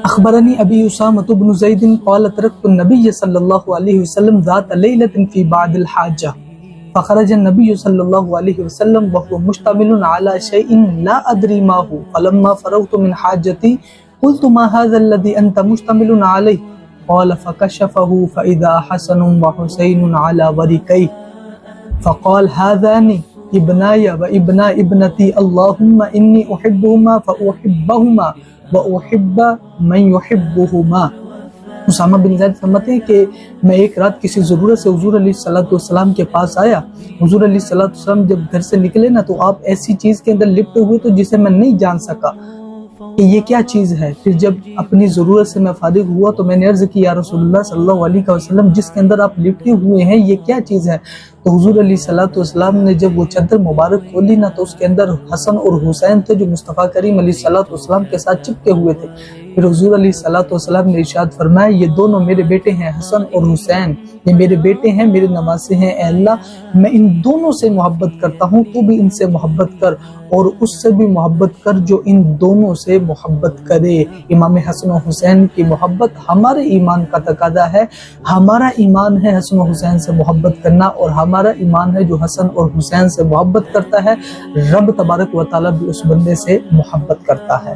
اخبرني ابي اسامة بن زيد قال تركت النبي صلى الله عليه وسلم ذات ليلة في بعض الحاجة فخرج النبي صلى الله عليه وسلم وهو مشتمل على شيء لا ادري ما هو فلما فرغت من حاجتي قلت ما هذا الذي انت مشتمل عليه قال فكشفه فاذا حسن وحسين على وركيه فقال هذان ابناي وابنا ابنتي اللهم اني احبهما فاحبهما وَأُحِبَّ مَنْ يُحِبُّهُمَا۔ اسامہ بن زید فرماتے ہیں کہ میں ایک رات کسی ضرورت سے حضور علیہ السلام کے پاس آیا۔ حضور علیہ السلام جب گھر سے نکلے نا تو آپ ایسی چیز کے اندر لپٹے ہوئے تو جسے میں نہیں جان سکا کہ یہ کیا چیز ہے۔ پھر جب اپنی ضرورت سے میں فارغ ہوا تو میں نے عرض کی یا رسول اللہ صلی اللہ علیہ وسلم جس کے اندر آپ لپٹے ہوئے ہیں یہ کیا چیز ہے؟ تو حضور علیہ السلام نے جب وہ چادر مبارک کھولی نا تو اس کے اندر حسن اور حسین تھے جو مصطفیٰ کریم علیہ السلام کے ساتھ چپکے ہوئے تھے۔ پھر حضور علیہ السلام نے ارشاد فرمایا یہ دونوں میرے بیٹے ہیں حسن اور حسین، یہ میرے بیٹے ہیں، میرے نواسے ہیں، اے اللہ میں ان دونوں سے محبت کرتا ہوں، تو بھی ان سے محبت کر اور اس سے بھی محبت کر جو ان دونوں سے محبت کرے۔ امام حسن و حسین کی محبت ہمارے ایمان کا تقاضا ہے، ہمارا ایمان ہے حسن و حسین سے محبت کرنا، اور ہمارا ایمان ہے جو حسن اور حسین سے محبت کرتا ہے رب تبارک و تعالیٰ بھی اس بندے سے محبت کرتا ہے۔